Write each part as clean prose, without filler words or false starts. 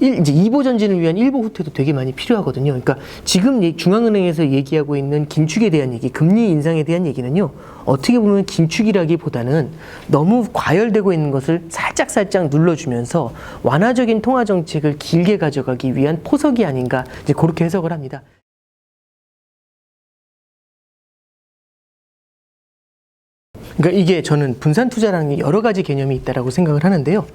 이제 이보 전진을 위한 일보 후퇴도 되게 많이 필요하거든요. 그러니까 지금 중앙은행에서 얘기하고 있는 긴축에 대한 얘기, 금리 인상에 대한 얘기는요, 어떻게 보면 긴축이라기보다는 너무 과열되고 있는 것을 살짝 눌러주면서 완화적인 통화 정책을 길게 가져가기 위한 포석이 아닌가, 이제 그렇게 해석을 합니다. 그러니까 이게 저는 분산 투자라는 게 여러 가지 개념이 있다라고 생각을 하는데요.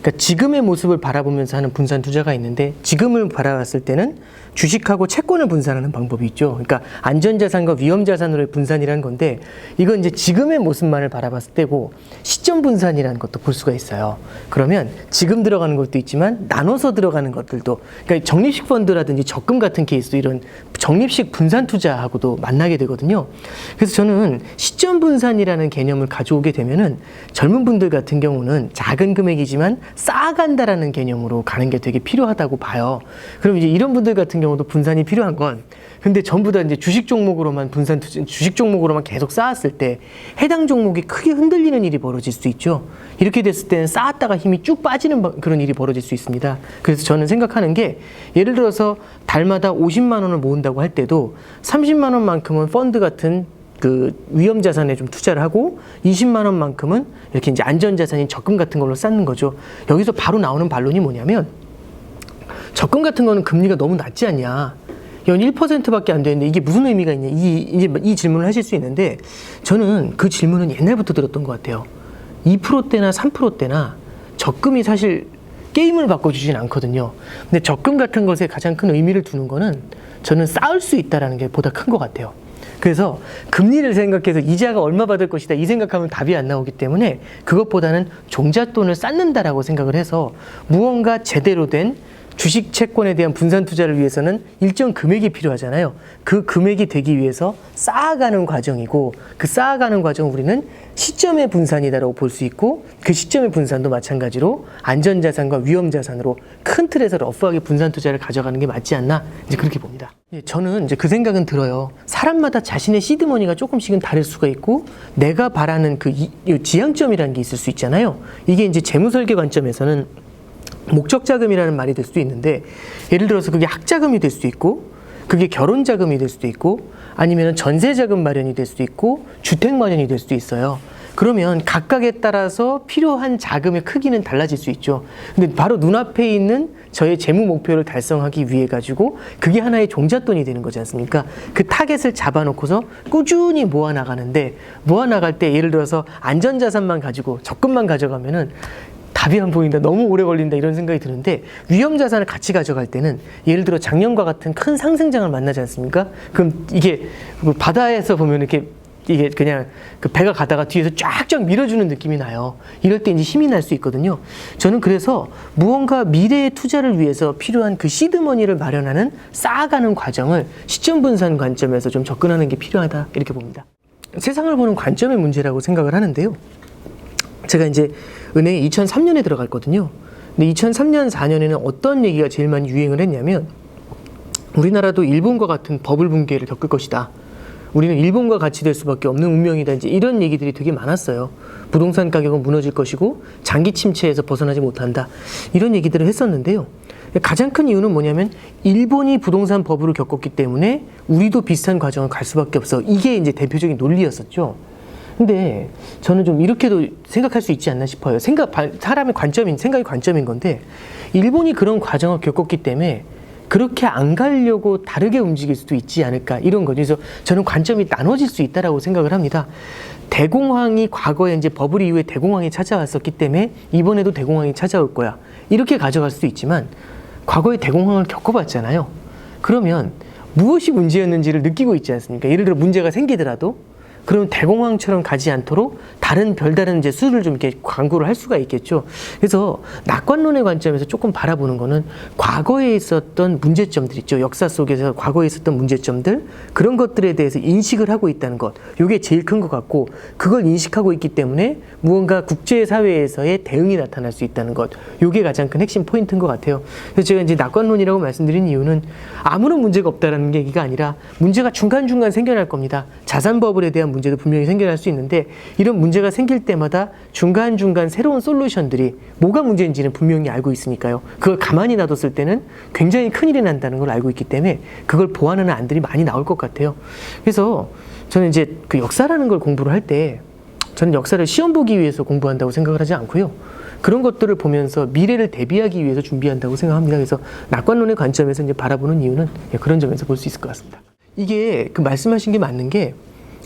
그러니까 지금의 모습을 바라보면서 하는 분산 투자가 있는데, 지금을 바라봤을 때는 주식하고 채권을 분산하는 방법이 있죠. 그러니까 안전자산과 위험자산으로의 분산이라는 건데, 이건 이제 지금의 모습만을 바라봤을 때고, 시점 분산이라는 것도 볼 수가 있어요. 그러면 지금 들어가는 것도 있지만 나눠서 들어가는 것들도, 그러니까 적립식 펀드라든지 적금 같은 케이스도 이런 적립식 분산 투자하고도 만나게 되거든요. 그래서 저는 시점 분산이라는 개념을 가져오게 되면은 젊은 분들 같은 경우는 작은 금액이지만 쌓아간다라는 개념으로 가는 게 되게 필요하다고 봐요. 그럼 이제 이런 분들 같은 경우도 분산이 필요한 건, 근데 전부 다 이제 주식 종목으로만 주식 종목으로만 계속 쌓았을 때 해당 종목이 크게 흔들리는 일이 벌어질 수 있죠. 이렇게 됐을 때는 쌓았다가 힘이 쭉 빠지는 그런 일이 벌어질 수 있습니다. 그래서 저는 생각하는 게, 예를 들어서 달마다 50만 원을 모은다고 할 때도 30만 원만큼은 펀드 같은 그 위험 자산에 좀 투자를 하고 20만 원만큼은 이렇게 이제 안전 자산인 적금 같은 걸로 쌓는 거죠. 여기서 바로 나오는 반론이 뭐냐면, 적금 같은 거는 금리가 너무 낮지 않냐, 연 1%밖에 안 되는데 이게 무슨 의미가 있냐, 이 질문을 하실 수 있는데, 저는 그 질문은 옛날부터 들었던 것 같아요. 2%대나 3%대나 적금이 사실 게임을 바꿔주진 않거든요. 근데 적금 같은 것에 가장 큰 의미를 두는 거는 저는 쌓을 수 있다는 게 보다 큰 것 같아요. 그래서 금리를 생각해서 이자가 얼마 받을 것이다 이 생각하면 답이 안 나오기 때문에, 그것보다는 종잣돈을 쌓는다라고 생각을 해서 무언가 제대로 된 주식 채권에 대한 분산 투자를 위해서는 일정 금액이 필요하잖아요. 그 금액이 되기 위해서 쌓아가는 과정이고, 그 쌓아가는 과정을 우리는 시점의 분산이다라고 볼 수 있고, 그 시점의 분산도 마찬가지로 안전자산과 위험자산으로 큰 틀에서 러프하게 분산 투자를 가져가는 게 맞지 않나, 이제 그렇게 봅니다. 저는 이제 그 생각은 들어요. 사람마다 자신의 시드머니가 조금씩은 다를 수가 있고, 내가 바라는 그 지향점이라는 게 있을 수 있잖아요. 이게 이제 재무설계 관점에서는 목적 자금이라는 말이 될 수도 있는데, 예를 들어서 그게 학자금이 될 수도 있고, 그게 결혼 자금이 될 수도 있고, 아니면 전세 자금 마련이 될 수도 있고, 주택 마련이 될 수도 있어요. 그러면 각각에 따라서 필요한 자금의 크기는 달라질 수 있죠. 근데 바로 눈앞에 있는 저의 재무 목표를 달성하기 위해 가지고 그게 하나의 종잣돈이 되는 거지 않습니까? 그 타겟을 잡아놓고서 꾸준히 모아나가는데, 모아나갈 때 예를 들어서 안전자산만 가지고 적금만 가져가면은 답이 안 보인다, 너무 오래 걸린다, 이런 생각이 드는데, 위험자산을 같이 가져갈 때는 예를 들어 작년과 같은 큰 상승장을 만나지 않습니까? 그럼 이게 바다에서 보면 이게 그냥 그 배가 가다가 뒤에서 쫙쫙 밀어주는 느낌이 나요. 이럴 때 이제 힘이 날 수 있거든요. 저는 그래서 무언가 미래의 투자를 위해서 필요한 그 시드머니를 마련하는, 쌓아가는 과정을 시점 분산 관점에서 좀 접근하는 게 필요하다, 이렇게 봅니다. 세상을 보는 관점의 문제라고 생각을 하는데요. 제가 이제 은행에 2003년에 들어갔거든요. 근데 2003년, 4년에는 어떤 얘기가 제일 많이 유행을 했냐면, 우리나라도 일본과 같은 버블 붕괴를 겪을 것이다. 우리는 일본과 같이 될 수밖에 없는 운명이다. 이제 이런 얘기들이 되게 많았어요. 부동산 가격은 무너질 것이고 장기 침체에서 벗어나지 못한다. 이런 얘기들을 했었는데요. 가장 큰 이유는 뭐냐면, 일본이 부동산 버블을 겪었기 때문에 우리도 비슷한 과정을 갈 수밖에 없어. 이게 이제 대표적인 논리였었죠. 근데 저는 좀 이렇게도 생각할 수 있지 않나 싶어요. 사람의 생각이 관점인 건데, 일본이 그런 과정을 겪었기 때문에 그렇게 안 가려고 다르게 움직일 수도 있지 않을까, 이런 거죠. 그래서 저는 관점이 나눠질 수 있다라고 생각을 합니다. 대공황이 과거에 이제 버블 이후에 대공황이 찾아왔었기 때문에 이번에도 대공황이 찾아올 거야, 이렇게 가져갈 수도 있지만, 과거에 대공황을 겪어봤잖아요. 그러면 무엇이 문제였는지를 느끼고 있지 않습니까? 예를 들어 문제가 생기더라도 그럼 대공황처럼 가지 않도록 별다른 이제 수를 좀 이렇게 강구를 할 수가 있겠죠. 그래서 낙관론의 관점에서 조금 바라보는 거는, 과거에 있었던 문제점들 있죠. 역사 속에서 과거에 있었던 문제점들, 그런 것들에 대해서 인식을 하고 있다는 것, 이게 제일 큰 것 같고, 그걸 인식하고 있기 때문에 무언가 국제사회에서의 대응이 나타날 수 있다는 것, 이게 가장 큰 핵심 포인트인 것 같아요. 그래서 제가 이제 낙관론이라고 말씀드린 이유는, 아무런 문제가 없다라는 얘기가 아니라 문제가 중간중간 생겨날 겁니다. 자산 버블에 대한 대한 문제도 분명히 생겨날 수 있는데 이런 문제가 생길 때마다 중간중간 새로운 솔루션들이 뭐가 문제인지는 분명히 알고 있으니까요. 그걸 가만히 놔뒀을 때는 굉장히 큰일이 난다는 걸 알고 있기 때문에 그걸 보완하는 안들이 많이 나올 것 같아요. 그래서 저는 이제 그 역사라는 걸 공부를 할 때 저는 역사를 시험 보기 위해서 공부한다고 생각을 하지 않고요. 그런 것들을 보면서 미래를 대비하기 위해서 준비한다고 생각합니다. 그래서 낙관론의 관점에서 이제 바라보는 이유는 그런 점에서 볼 수 있을 것 같습니다. 이게 그 말씀하신 게 맞는 게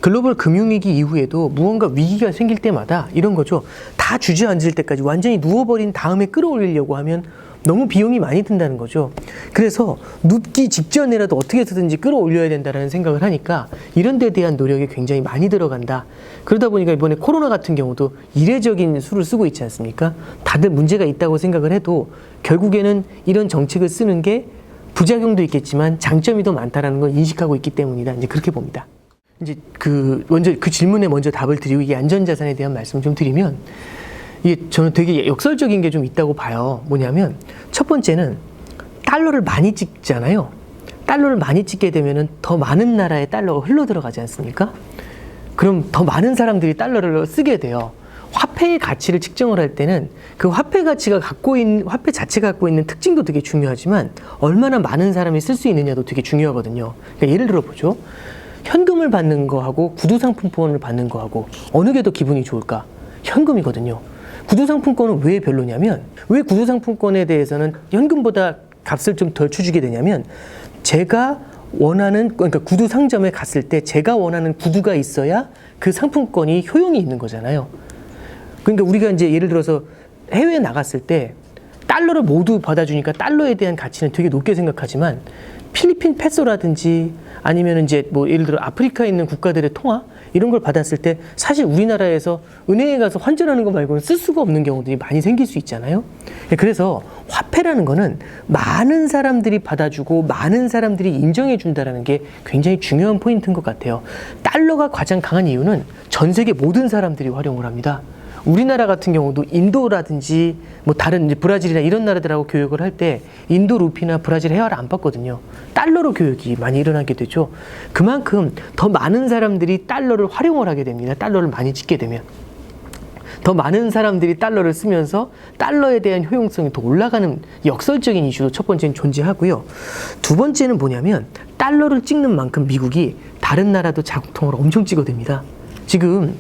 글로벌 금융위기 이후에도 무언가 위기가 생길 때마다 이런 거죠. 다 주저앉을 때까지 완전히 누워버린 다음에 끌어올리려고 하면 너무 비용이 많이 든다는 거죠. 그래서 눕기 직전이라도 어떻게 해서든지 끌어올려야 된다는 생각을 하니까 이런 데 대한 노력이 굉장히 많이 들어간다. 그러다 보니까 이번에 코로나 같은 경우도 이례적인 수를 쓰고 있지 않습니까? 다들 문제가 있다고 생각을 해도 결국에는 이런 정책을 쓰는 게 부작용도 있겠지만 장점이 더 많다라는 걸 인식하고 있기 때문이다. 이제 그렇게 봅니다. 이제 먼저 그 질문에 먼저 답을 드리고 이 안전자산에 대한 말씀 좀 드리면 이게 저는 되게 역설적인 게 좀 있다고 봐요. 뭐냐면 첫 번째는 달러를 많이 찍잖아요. 달러를 많이 찍게 되면은 더 많은 나라에 달러가 흘러 들어가지 않습니까? 그럼 더 많은 사람들이 달러를 쓰게 돼요. 화폐의 가치를 측정을 할 때는 그 화폐 자체가 갖고 있는 특징도 되게 중요하지만 얼마나 많은 사람이 쓸 수 있느냐도 되게 중요하거든요. 그러니까 예를 들어 보죠. 현금을 받는 거하고 구두상품권을 받는 거하고 어느 게 더 기분이 좋을까? 현금이거든요. 구두상품권은 왜 별로냐면 왜 구두상품권에 대해서는 현금보다 값을 좀 덜 쳐주게 되냐면 제가 원하는 그러니까 구두 상점에 갔을 때 제가 원하는 구두가 있어야 그 상품권이 효용이 있는 거잖아요. 그러니까 우리가 이제 예를 들어서 해외에 나갔을 때 달러를 모두 받아주니까 달러에 대한 가치는 되게 높게 생각하지만 필리핀 페소라든지 아니면 이제 뭐 예를 들어 아프리카에 있는 국가들의 통화 이런 걸 받았을 때 사실 우리나라에서 은행에 가서 환전하는 거 말고는 쓸 수가 없는 경우들이 많이 생길 수 있잖아요. 그래서 화폐라는 거는 많은 사람들이 받아주고 많은 사람들이 인정해 준다라는 게 굉장히 중요한 포인트인 것 같아요. 달러가 가장 강한 이유는 전 세계 모든 사람들이 활용을 합니다. 우리나라 같은 경우도 인도라든지 뭐 다른 이제 브라질이나 이런 나라들하고 교육을 할 때 인도 루피나 브라질 헤아를 안 받거든요. 달러로 교육이 많이 일어나게 되죠. 그만큼 더 많은 사람들이 달러를 활용을 하게 됩니다. 달러를 많이 찍게 되면. 더 많은 사람들이 달러를 쓰면서 달러에 대한 효용성이 더 올라가는 역설적인 이슈도 첫 번째는 존재하고요. 두 번째는 뭐냐면 달러를 찍는 만큼 미국이 다른 나라도 자국통화를 엄청 찍어댑니다. 지금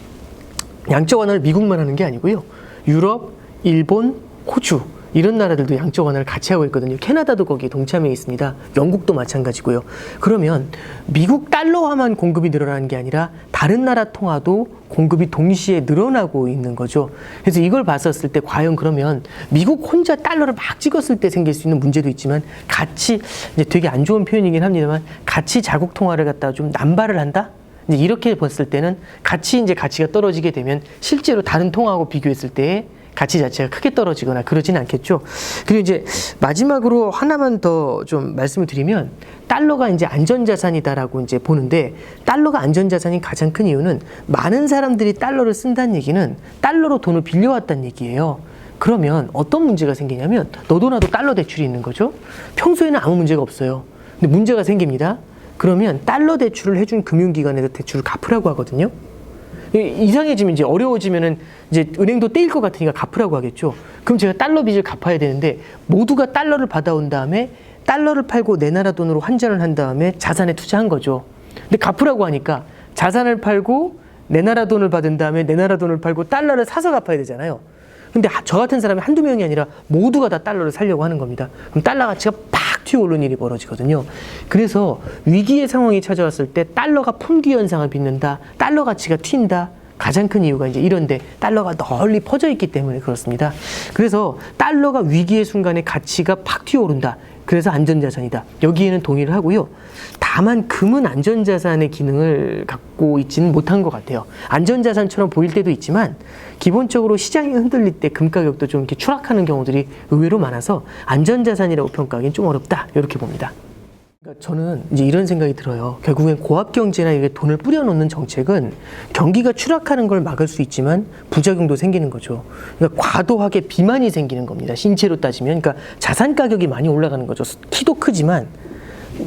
양적 완화를 미국만 하는 게 아니고요. 유럽, 일본, 호주 이런 나라들도 양적 완화를 같이 하고 있거든요. 캐나다도 거기에 동참해 있습니다. 영국도 마찬가지고요. 그러면 미국 달러화만 공급이 늘어나는 게 아니라 다른 나라 통화도 공급이 동시에 늘어나고 있는 거죠. 그래서 이걸 봤었을 때 과연 그러면 미국 혼자 달러를 막 찍었을 때 생길 수 있는 문제도 있지만 같이 이제 되게 안 좋은 표현이긴 합니다만 같이 자국 통화를 갖다가 좀 남발을 한다? 이제 이렇게 봤을 때는 이제 가치가 떨어지게 되면 실제로 다른 통화하고 비교했을 때 가치 자체가 크게 떨어지거나 그러진 않겠죠. 그리고 이제 마지막으로 하나만 더 좀 말씀을 드리면 달러가 이제 안전자산이다라고 이제 보는데 달러가 안전자산이 가장 큰 이유는 많은 사람들이 달러를 쓴다는 얘기는 달러로 돈을 빌려왔다는 얘기예요. 그러면 어떤 문제가 생기냐면 너도 나도 달러 대출이 있는 거죠. 평소에는 아무 문제가 없어요. 근데 문제가 생깁니다. 그러면 달러 대출을 해준 금융기관에서 대출을 갚으라고 하거든요. 이상해지면 이제 어려워지면은 이제 은행도 떼일 것 같으니까 갚으라고 하겠죠. 그럼 제가 달러 빚을 갚아야 되는데 모두가 달러를 받아온 다음에 달러를 팔고 내 나라 돈으로 환전을 한 다음에 자산에 투자한 거죠. 근데 갚으라고 하니까 자산을 팔고 내 나라 돈을 받은 다음에 내 나라 돈을 팔고 달러를 사서 갚아야 되잖아요. 근데 저 같은 사람이 한두 명이 아니라 모두가 다 달러를 살려고 하는 겁니다. 그럼 달러 가치가 팍 튀어오르는 일이 벌어지거든요. 그래서 위기의 상황이 찾아왔을 때 달러가 품귀 현상을 빚는다. 달러 가치가 튄다. 가장 큰 이유가 이제 이런데 달러가 널리 퍼져 있기 때문에 그렇습니다. 그래서 달러가 위기의 순간에 가치가 팍 튀어오른다. 그래서 안전자산이다. 여기에는 동의를 하고요. 다만 금은 안전자산의 기능을 갖고 있지는 못한 것 같아요. 안전자산처럼 보일 때도 있지만 기본적으로 시장이 흔들릴 때 금 가격도 좀 이렇게 추락하는 경우들이 의외로 많아서 안전자산이라고 평가하기는 좀 어렵다. 이렇게 봅니다. 그러니까 저는 이제 이런 생각이 들어요. 결국엔 고압경제나 이게 돈을 뿌려놓는 정책은 경기가 추락하는 걸 막을 수 있지만 부작용도 생기는 거죠. 그러니까 과도하게 비만이 생기는 겁니다. 신체로 따지면. 그러니까 자산 가격이 많이 올라가는 거죠. 키도 크지만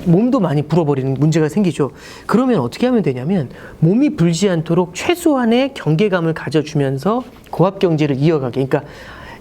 몸도 많이 불어버리는 문제가 생기죠. 그러면 어떻게 하면 되냐면 몸이 불지 않도록 최소한의 경계감을 가져주면서 고압 경제를 이어가게. 그러니까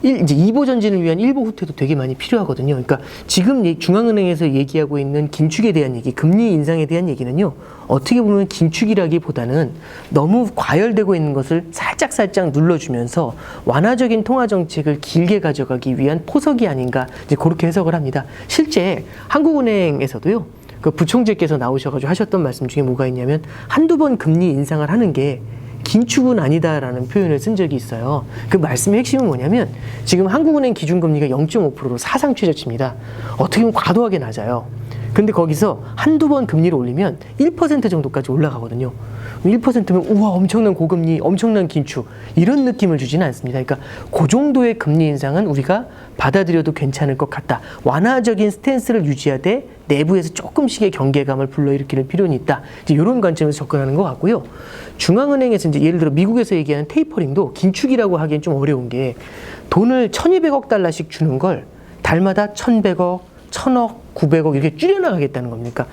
이제 2보 전진을 위한 1보 후퇴도 되게 많이 필요하거든요. 그러니까 지금 중앙은행에서 얘기하고 있는 긴축에 대한 얘기, 금리 인상에 대한 얘기는요. 어떻게 보면 긴축이라기보다는 너무 과열되고 있는 것을 살짝 눌러주면서 완화적인 통화 정책을 길게 가져가기 위한 포석이 아닌가, 이제 그렇게 해석을 합니다. 실제 한국은행에서도요. 그 부총재께서 나오셔가지고 하셨던 말씀 중에 뭐가 있냐면 한두 번 금리 인상을 하는 게 긴축은 아니다라는 표현을 쓴 적이 있어요. 그 말씀의 핵심은 뭐냐면 지금 한국은행 기준금리가 0.5%로 사상 최저치입니다. 어떻게 보면 과도하게 낮아요. 근데 거기서 한두 번 금리를 올리면 1% 정도까지 올라가거든요. 1%면 우와 엄청난 고금리, 엄청난 긴축 이런 느낌을 주지는 않습니다. 그러니까 그 정도의 금리 인상은 우리가 받아들여도 괜찮을 것 같다. 완화적인 스탠스를 유지하되 내부에서 조금씩의 경계감을 불러일으키는 필요는 있다. 이제 이런 관점에서 접근하는 것 같고요. 중앙은행에서 이제 예를 들어 미국에서 얘기하는 테이퍼링도 긴축이라고 하기엔 좀 어려운 게 돈을 1,200억 달러씩 주는 걸 달마다 1,100억, 1,000억, 900억 이렇게 줄여나가겠다는 겁니까?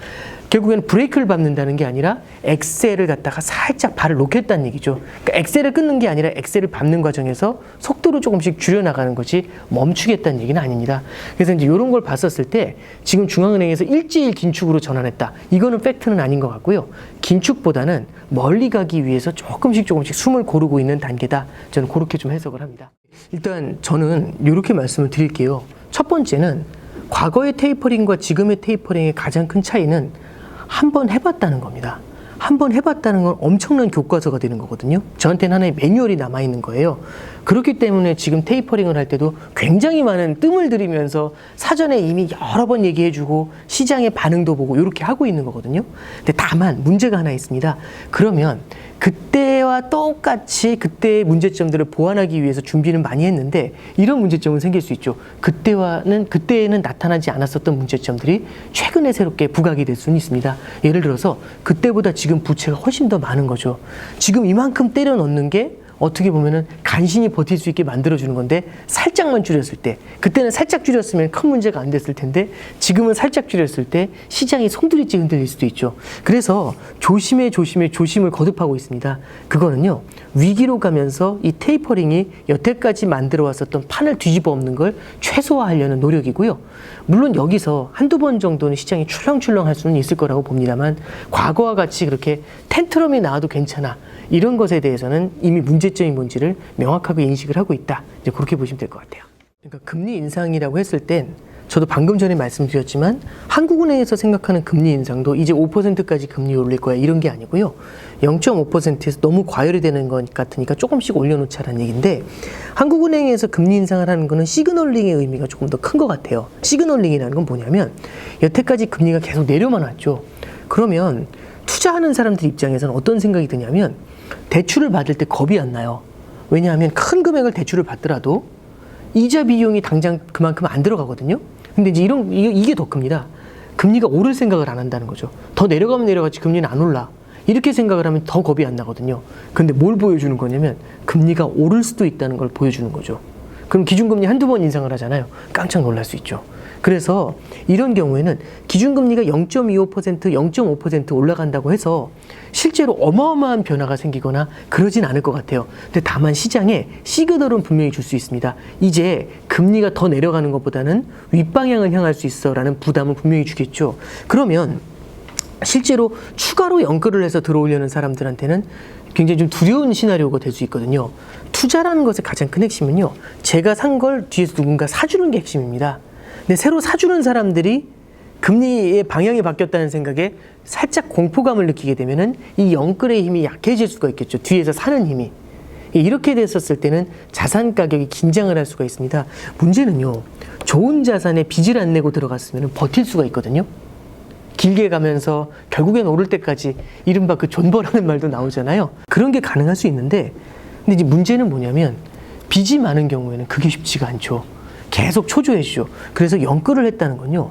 결국에는 브레이크를 밟는다는 게 아니라 엑셀을 갖다가 살짝 발을 놓겠다는 얘기죠. 그러니까 엑셀을 끊는 게 아니라 엑셀을 밟는 과정에서 속도를 조금씩 줄여나가는 거지 멈추겠다는 얘기는 아닙니다. 그래서 이제 이런 걸 봤었을 때 지금 중앙은행에서 일제일 긴축으로 전환했다. 이거는 팩트는 아닌 것 같고요. 긴축보다는 멀리 가기 위해서 조금씩 숨을 고르고 있는 단계다. 저는 그렇게 좀 해석을 합니다. 일단 저는 이렇게 말씀을 드릴게요. 첫 번째는 과거의 테이퍼링과 지금의 테이퍼링의 가장 큰 차이는 한 번 해봤다는 겁니다. 한 번 해봤다는 건 엄청난 교과서가 되는 거거든요. 저한테는 하나의 매뉴얼이 남아있는 거예요. 그렇기 때문에 지금 테이퍼링을 할 때도 굉장히 많은 뜸을 들이면서 사전에 이미 여러 번 얘기해주고 시장의 반응도 보고 이렇게 하고 있는 거거든요. 근데 다만 문제가 하나 있습니다. 그러면 그때와 똑같이 그때의 문제점들을 보완하기 위해서 준비는 많이 했는데 이런 문제점은 생길 수 있죠. 그때에는 나타나지 않았었던 문제점들이 최근에 새롭게 부각이 될 수는 있습니다. 예를 들어서 그때보다 지금 부채가 훨씬 더 많은 거죠. 지금 이만큼 때려 넣는 게 어떻게 보면은 간신히 버틸 수 있게 만들어주는 건데 살짝만 줄였을 때 그때는 살짝 줄였으면 큰 문제가 안 됐을 텐데 지금은 살짝 줄였을 때 시장이 송두리째 흔들릴 수도 있죠. 그래서 조심을 거듭하고 있습니다. 그거는요 위기로 가면서 이 테이퍼링이 여태까지 만들어 왔었던 판을 뒤집어 엎는 걸 최소화하려는 노력이고요. 물론 여기서 한두 번 정도는 시장이 출렁출렁 할 수는 있을 거라고 봅니다만 과거와 같이 그렇게 텐트럼이 나와도 괜찮아 이런 것에 대해서는 이미 문제점이 뭔지를 명확하게 인식을 하고 있다. 이제 그렇게 보시면 될 것 같아요. 그러니까 금리 인상이라고 했을 땐 저도 방금 전에 말씀드렸지만 한국은행에서 생각하는 금리 인상도 이제 5%까지 금리 올릴 거야 이런 게 아니고요. 0.5%에서 너무 과열이 되는 것 같으니까 조금씩 올려놓자라는 얘기인데 한국은행에서 금리 인상을 하는 거는 시그널링의 의미가 조금 더 큰 것 같아요. 시그널링이라는 건 뭐냐면 여태까지 금리가 계속 내려만 왔죠. 그러면 투자하는 사람들 입장에서는 어떤 생각이 드냐면 대출을 받을 때 겁이 안 나요. 왜냐하면 큰 금액을 대출을 받더라도 이자 비용이 당장 그만큼 안 들어가거든요. 근데 이제 이게 더 큽니다. 금리가 오를 생각을 안 한다는 거죠. 더 내려가면 내려가지 금리는 안 올라. 이렇게 생각을 하면 더 겁이 안 나거든요. 근데 뭘 보여주는 거냐면 금리가 오를 수도 있다는 걸 보여주는 거죠. 그럼 기준금리 한두 번 인상을 하잖아요. 깜짝 놀랄 수 있죠. 그래서 이런 경우에는 기준금리가 0.25%, 0.5% 올라간다고 해서 실제로 어마어마한 변화가 생기거나 그러진 않을 것 같아요. 근데 다만 시장에 시그널은 분명히 줄 수 있습니다. 이제 금리가 더 내려가는 것보다는 윗방향을 향할 수 있어라는 부담을 분명히 주겠죠. 그러면 실제로 추가로 연끌을 해서 들어오려는 사람들한테는 굉장히 좀 두려운 시나리오가 될 수 있거든요. 투자라는 것의 가장 큰 핵심은요. 제가 산 걸 뒤에서 누군가 사주는 게 핵심입니다. 근데 새로 사주는 사람들이 금리의 방향이 바뀌었다는 생각에 살짝 공포감을 느끼게 되면은 이 연끌의 힘이 약해질 수가 있겠죠. 뒤에서 사는 힘이. 이렇게 됐었을 때는 자산 가격이 긴장을 할 수가 있습니다. 문제는요. 좋은 자산에 빚을 안 내고 들어갔으면 버틸 수가 있거든요. 길게 가면서 결국엔 오를 때까지 이른바 그 존버라는 말도 나오잖아요. 그런 게 가능할 수 있는데 근데 이제 문제는 뭐냐면 빚이 많은 경우에는 그게 쉽지가 않죠. 계속 초조해지죠. 그래서 연끌을 했다는 건요.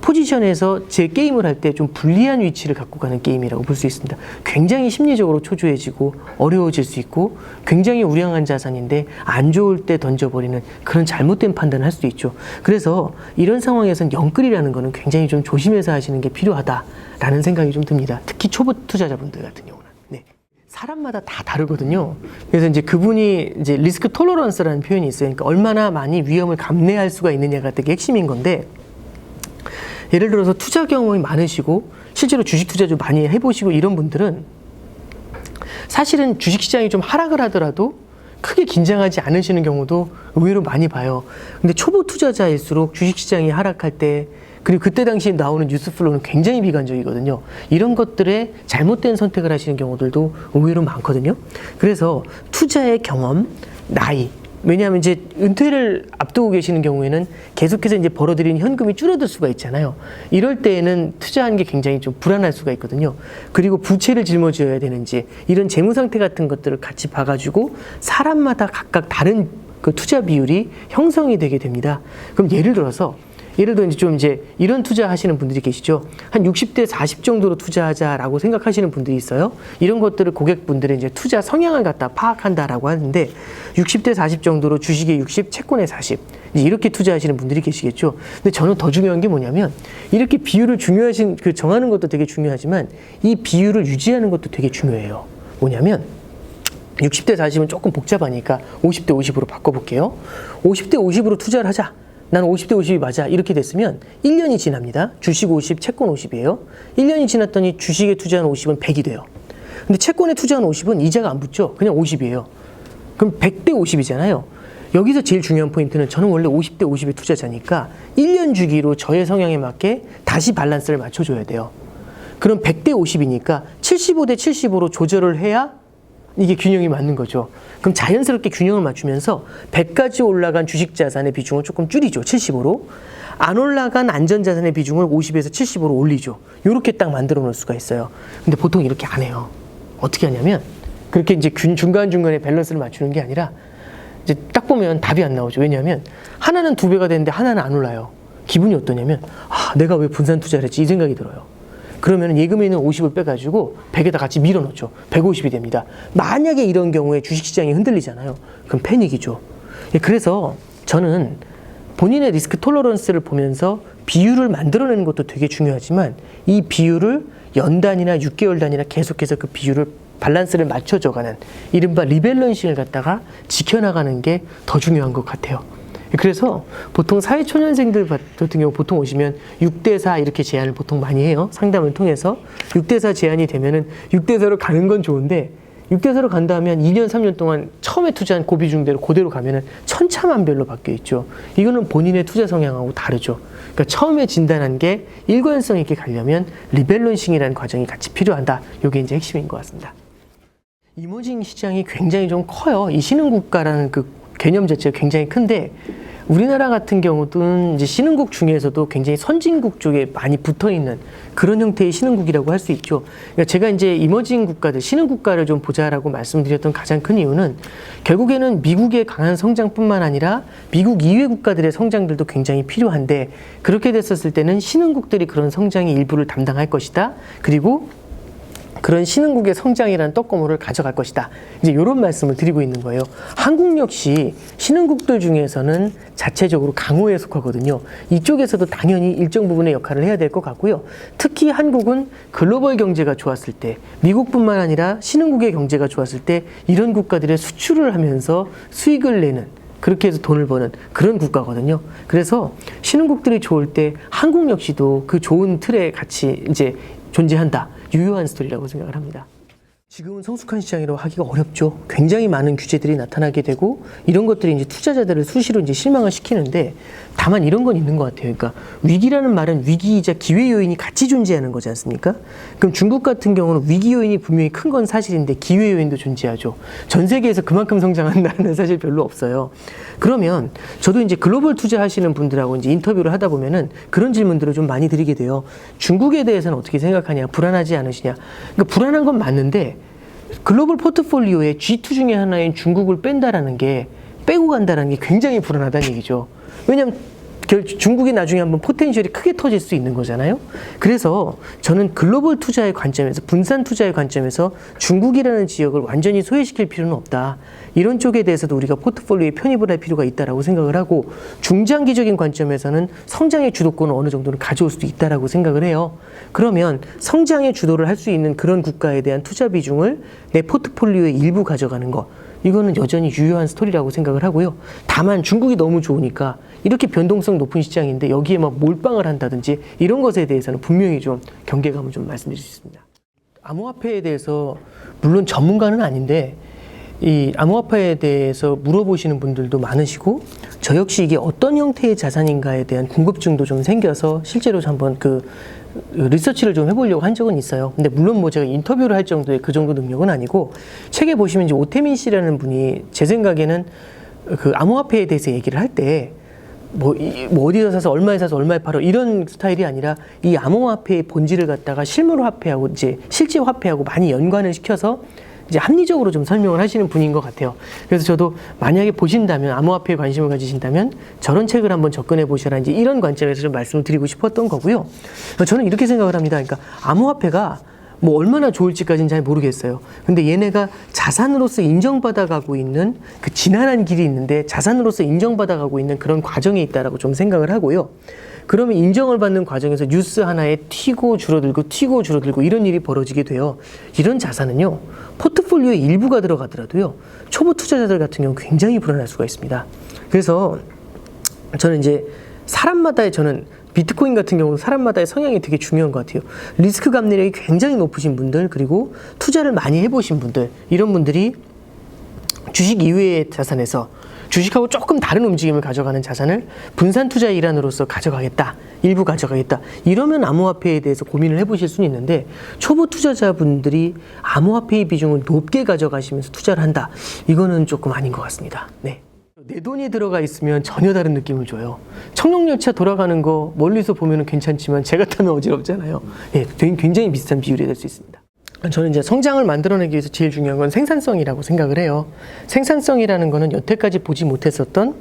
포지션에서 제 게임을 할 때 좀 불리한 위치를 갖고 가는 게임이라고 볼 수 있습니다. 굉장히 심리적으로 초조해지고 어려워질 수 있고 굉장히 우량한 자산인데 안 좋을 때 던져버리는 그런 잘못된 판단을 할 수도 있죠. 그래서 이런 상황에서는 영끌이라는 거는 굉장히 좀 조심해서 하시는 게 필요하다라는 생각이 좀 듭니다. 특히 초보 투자자분들 같은 경우는. 네. 사람마다 다 다르거든요. 그래서 이제 그분이 이제 리스크 톨러런스라는 표현이 있어요. 그러니까 얼마나 많이 위험을 감내할 수가 있느냐가 되게 핵심인 건데, 예를 들어서 투자 경험이 많으시고 실제로 주식 투자 좀 많이 해보시고 이런 분들은 사실은 주식시장이 좀 하락을 하더라도 크게 긴장하지 않으시는 경우도 의외로 많이 봐요. 근데 초보 투자자일수록 주식시장이 하락할 때, 그리고 그때 당시에 나오는 뉴스 플로우는 굉장히 비관적이거든요. 이런 것들에 잘못된 선택을 하시는 경우들도 의외로 많거든요. 그래서 투자의 경험, 나이, 왜냐하면 이제 은퇴를 앞두고 계시는 경우에는 계속해서 이제 벌어들인 현금이 줄어들 수가 있잖아요. 이럴 때에는 투자하는 게 굉장히 좀 불안할 수가 있거든요. 그리고 부채를 짊어져야 되는지 이런 재무 상태 같은 것들을 같이 봐가지고 사람마다 각각 다른 그 투자 비율이 형성이 되게 됩니다. 그럼 예를 들어 이제 좀 이제 이런 투자 하시는 분들이 계시죠. 한 60대 40 정도로 투자하자라고 생각하시는 분들이 있어요. 이런 것들을 고객분들의 이제 투자 성향을 갖다 파악한다라고 하는데, 60대 40 정도로 주식에 60, 채권에 40. 이제 이렇게 투자하시는 분들이 계시겠죠. 근데 저는 더 중요한 게 뭐냐면, 이렇게 비율을 정하는 것도 되게 중요하지만 이 비율을 유지하는 것도 되게 중요해요. 뭐냐면 60대 40은 조금 복잡하니까 50대 50으로 바꿔볼게요. 50대 50으로 투자를 하자. 나는 50대 50이 맞아. 이렇게 됐으면 1년이 지납니다. 주식 50, 채권 50이에요. 1년이 지났더니 주식에 투자한 50은 100이 돼요. 근데 채권에 투자한 50은 이자가 안 붙죠. 그냥 50이에요. 그럼 100대 50이잖아요. 여기서 제일 중요한 포인트는, 저는 원래 50대 50의 투자자니까 1년 주기로 저의 성향에 맞게 다시 밸런스를 맞춰줘야 돼요. 그럼 100대 50이니까 75대 75로 조절을 해야 이게 균형이 맞는 거죠. 그럼 자연스럽게 균형을 맞추면서 100까지 올라간 주식 자산의 비중을 조금 줄이죠. 75로. 안 올라간 안전 자산의 비중을 50에서 70으로 올리죠. 이렇게 딱 만들어 놓을 수가 있어요. 근데 보통 이렇게 안 해요. 어떻게 하냐면, 그렇게 이제 중간중간에 밸런스를 맞추는 게 아니라 이제 딱 보면 답이 안 나오죠. 왜냐하면 하나는 2배가 되는데 하나는 안 올라요. 기분이 어떠냐면, 내가 왜 분산 투자를 했지? 이 생각이 들어요. 그러면 예금에 있는 50을 빼가지고 100에다 같이 밀어넣죠. 150이 됩니다. 만약에 이런 경우에 주식시장이 흔들리잖아요. 그럼 패닉이죠. 그래서 저는 본인의 리스크 톨러런스를 보면서 비율을 만들어내는 것도 되게 중요하지만, 이 비율을 연단이나 6개월 단위나 계속해서 그 비율을 밸런스를 맞춰줘가는 이른바 리밸런싱을 갖다가 지켜나가는 게 더 중요한 것 같아요. 그래서 보통 사회초년생들 같은 경우 보통 오시면 6대4 이렇게 제안을 보통 많이 해요. 상담을 통해서 6대4 제안이 되면은 6대4로 가는 건 좋은데, 6대4로 간다 하면 2년 3년 동안 처음에 투자한 고비중대로 그대로 가면은 천차만별로 바뀌어 있죠. 이거는 본인의 투자 성향하고 다르죠. 그러니까 처음에 진단한 게 일관성 있게 가려면 리밸런싱이라는 과정이 같이 필요하다. 이게 이제 핵심인 것 같습니다. 이머징 시장이 굉장히 좀 커요. 이 신흥국가라는 그 개념 자체가 굉장히 큰데, 우리나라 같은 경우는 이제 신흥국 중에서도 굉장히 선진국 쪽에 많이 붙어 있는 그런 형태의 신흥국이라고 할 수 있죠. 그러니까 제가 이제 이머징 국가들, 신흥국가를 좀 보자라고 말씀드렸던 가장 큰 이유는, 결국에는 미국의 강한 성장뿐만 아니라 미국 이외 국가들의 성장들도 굉장히 필요한데, 그렇게 됐었을 때는 신흥국들이 그런 성장의 일부를 담당할 것이다. 그리고 그런 신흥국의 성장이라는 떡고물을 가져갈 것이다. 이제 이런 말씀을 드리고 있는 거예요. 한국 역시 신흥국들 중에서는 자체적으로 강호에 속하거든요. 이쪽에서도 당연히 일정 부분의 역할을 해야 될 것 같고요. 특히 한국은 글로벌 경제가 좋았을 때, 미국뿐만 아니라 신흥국의 경제가 좋았을 때 이런 국가들의 수출을 하면서 수익을 내는, 그렇게 해서 돈을 버는 그런 국가거든요. 그래서 신흥국들이 좋을 때 한국 역시도 그 좋은 틀에 같이 이제 존재한다. 유효한 스토리라고 생각을 합니다. 지금은 성숙한 시장이라고 하기가 어렵죠. 굉장히 많은 규제들이 나타나게 되고, 이런 것들이 이제 투자자들을 수시로 이제 실망을 시키는데, 다만 이런 건 있는 것 같아요. 그러니까 위기라는 말은 위기이자 기회 요인이 같이 존재하는 거지 않습니까? 그럼 중국 같은 경우는 위기 요인이 분명히 큰 건 사실인데 기회 요인도 존재하죠. 전 세계에서 그만큼 성장한다는 사실 별로 없어요. 그러면 저도 이제 글로벌 투자하시는 분들하고 이제 인터뷰를 하다 보면은 그런 질문들을 좀 많이 드리게 돼요. 중국에 대해서는 어떻게 생각하냐? 불안하지 않으시냐? 그러니까 불안한 건 맞는데, 글로벌 포트폴리오의 G2 중에 하나인 중국을 뺀다라는 게, 빼고 간다는 게 굉장히 불안하다는 얘기죠. 왜냐하면 중국이 나중에 한번 포텐셜이 크게 터질 수 있는 거잖아요. 그래서 저는 글로벌 투자의 관점에서, 분산 투자의 관점에서 중국이라는 지역을 완전히 소외시킬 필요는 없다. 이런 쪽에 대해서도 우리가 포트폴리오에 편입을 할 필요가 있다라고 생각을 하고, 중장기적인 관점에서는 성장의 주도권을 어느 정도는 가져올 수도 있다라고 생각을 해요. 그러면 성장의 주도를 할 수 있는 그런 국가에 대한 투자 비중을 내 포트폴리오의 일부 가져가는 거, 이거는 여전히 유효한 스토리라고 생각을 하고요. 다만 중국이 너무 좋으니까 이렇게 변동성 높은 시장인데 여기에 막 몰빵을 한다든지 이런 것에 대해서는 분명히 좀 경계감을 좀 말씀드릴 수 있습니다. 암호화폐에 대해서 물론 전문가는 아닌데 이 암호화폐에 대해서 물어보시는 분들도 많으시고, 저 역시 이게 어떤 형태의 자산인가에 대한 궁금증도 좀 생겨서 실제로 한번 리서치를 좀 해보려고 한 적은 있어요. 근데 물론 뭐 제가 인터뷰를 할 정도의 그 정도 능력은 아니고, 책에 보시면 이제 오태민 씨라는 분이 제 생각에는 그 암호화폐에 대해서 얘기를 할 때 뭐 어디서 사서 얼마에 사서 얼마에 팔아 이런 스타일이 아니라 이 암호화폐의 본질을 갖다가 실물 화폐하고 이제 실제 화폐하고 많이 연관을 시켜서 이제 합리적으로 좀 설명을 하시는 분인 것 같아요. 그래서 저도 만약에 보신다면, 암호화폐에 관심을 가지신다면 저런 책을 한번 접근해 보셔라, 이제 이런 관점에서 좀 말씀을 드리고 싶었던 거고요. 저는 이렇게 생각을 합니다. 그러니까 암호화폐가 뭐 얼마나 좋을지까지는 잘 모르겠어요. 근데 얘네가 자산으로서 인정받아가고 있는 그 지난한 길이 있는데, 자산으로서 인정받아가고 있는 그런 과정에 있다라고 좀 생각을 하고요. 그러면 인정을 받는 과정에서 뉴스 하나에 튀고 줄어들고 이런 일이 벌어지게 돼요. 이런 자산은요, 포트폴리오의 일부가 들어가더라도요, 초보 투자자들 같은 경우 굉장히 불안할 수가 있습니다. 그래서 저는 이제 저는 비트코인 같은 경우는 사람마다의 성향이 되게 중요한 것 같아요. 리스크 감내력이 굉장히 높으신 분들, 그리고 투자를 많이 해보신 분들, 이런 분들이 주식 이외의 자산에서 주식하고 조금 다른 움직임을 가져가는 자산을 분산 투자의 일환으로서 가져가겠다, 일부 가져가겠다, 이러면 암호화폐에 대해서 고민을 해보실 수는 있는데, 초보 투자자분들이 암호화폐의 비중을 높게 가져가시면서 투자를 한다, 이거는 조금 아닌 것 같습니다. 네. 내 돈이 들어가 있으면 전혀 다른 느낌을 줘요. 청룡열차 돌아가는 거 멀리서 보면 괜찮지만 제가 타면 어지럽잖아요. 예, 굉장히 비슷한 비율이 될 수 있습니다. 저는 이제 성장을 만들어내기 위해서 제일 중요한 건 생산성이라고 생각을 해요. 생산성이라는 거는 여태까지 보지 못했었던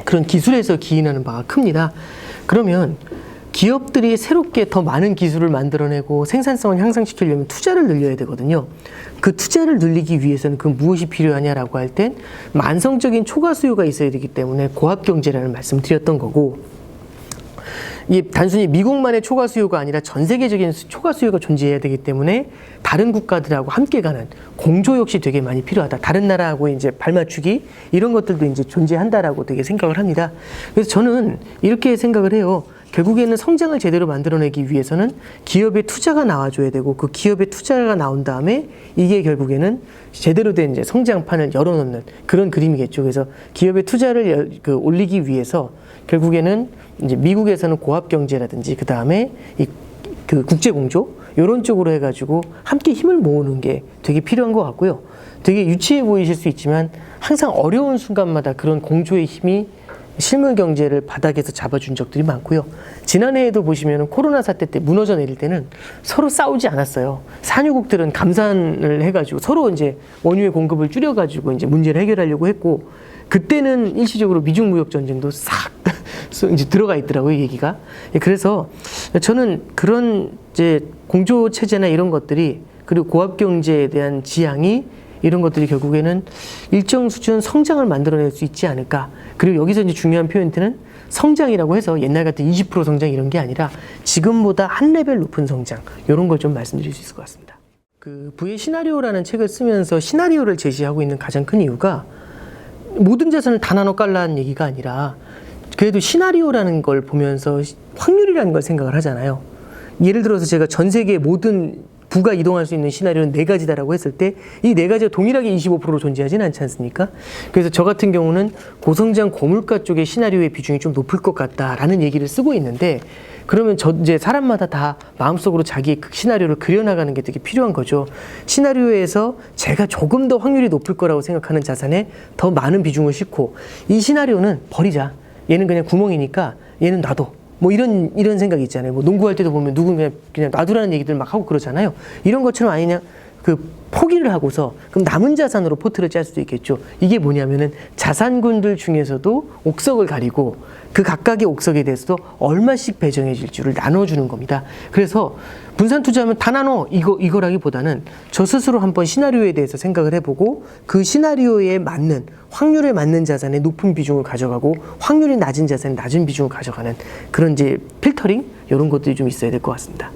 그런 기술에서 기인하는 바가 큽니다. 그러면 기업들이 새롭게 더 많은 기술을 만들어내고 생산성을 향상시키려면 투자를 늘려야 되거든요. 그 투자를 늘리기 위해서는 그 무엇이 필요하냐라고 할 땐 만성적인 초과 수요가 있어야 되기 때문에 고압경제라는 말씀을 드렸던 거고, 이게 단순히 미국만의 초과 수요가 아니라 전 세계적인 초과 수요가 존재해야 되기 때문에 다른 국가들하고 함께 가는 공조 역시 되게 많이 필요하다. 다른 나라하고 이제 발맞추기, 이런 것들도 이제 존재한다라고 되게 생각을 합니다. 그래서 저는 이렇게 생각을 해요. 결국에는 성장을 제대로 만들어내기 위해서는 기업의 투자가 나와줘야 되고, 그 기업의 투자가 나온 다음에 이게 결국에는 제대로 된 이제 성장판을 열어놓는 그런 그림이겠죠. 그래서 기업의 투자를 올리기 위해서 결국에는 이제 미국에서는 고압경제라든지 그 다음에 그 국제공조, 이런 쪽으로 해가지고 함께 힘을 모으는 게 되게 필요한 것 같고요. 되게 유치해 보이실 수 있지만 항상 어려운 순간마다 그런 공조의 힘이 실물 경제를 바닥에서 잡아준 적들이 많고요. 지난해에도 보시면 코로나 사태 때 무너져 내릴 때는 서로 싸우지 않았어요. 산유국들은 감산을 해가지고 서로 이제 원유의 공급을 줄여가지고 이제 문제를 해결하려고 했고, 그때는 일시적으로 미중 무역 전쟁도 싹 이제 들어가 있더라고요, 얘기가. 그래서 저는 그런 이제 공조 체제나 이런 것들이, 그리고 고압 경제에 대한 지향이, 이런 것들이 결국에는 일정 수준 성장을 만들어낼 수 있지 않을까. 그리고 여기서 이제 중요한 포인트는 성장이라고 해서 옛날 같은 20% 성장 이런 게 아니라 지금보다 한 레벨 높은 성장, 이런 걸 좀 말씀드릴 수 있을 것 같습니다. 그 부의 시나리오라는 책을 쓰면서 시나리오를 제시하고 있는 가장 큰 이유가, 모든 자산을 다 나눠 깔라는 얘기가 아니라 그래도 시나리오라는 걸 보면서 확률이라는 걸 생각을 하잖아요. 예를 들어서 제가 전 세계의 모든 부가 이동할 수 있는 시나리오는 4가지다라고 했을 때 이 4가지가 동일하게 25%로 존재하지는 않지 않습니까? 그래서 저 같은 경우는 고성장 고물가 쪽의 시나리오의 비중이 좀 높을 것 같다라는 얘기를 쓰고 있는데, 그러면 이제 사람마다 다 마음속으로 자기의 그 시나리오를 그려나가는 게 되게 필요한 거죠. 시나리오에서 제가 조금 더 확률이 높을 거라고 생각하는 자산에 더 많은 비중을 싣고, 이 시나리오는 버리자. 얘는 그냥 구멍이니까 얘는 놔둬. 뭐 이런 생각이 있잖아요. 뭐 농구할 때도 보면 누군 그냥 놔두라는 얘기들 막 하고 그러잖아요. 이런 것처럼 아니냐, 그 포기를 하고서 그럼 남은 자산으로 포트를 짤 수도 있겠죠. 이게 뭐냐면은 자산군들 중에서도 옥석을 가리고 그 각각의 옥석에 대해서도 얼마씩 배정해 줄 줄을 나눠주는 겁니다. 그래서 분산 투자하면 다 나눠 이거라기보다는 저 스스로 한번 시나리오에 대해서 생각을 해보고 그 시나리오에 맞는 확률에 맞는 자산의 높은 비중을 가져가고 확률이 낮은 자산의 낮은 비중을 가져가는 그런 이제 필터링 이런 것들이 좀 있어야 될 것 같습니다.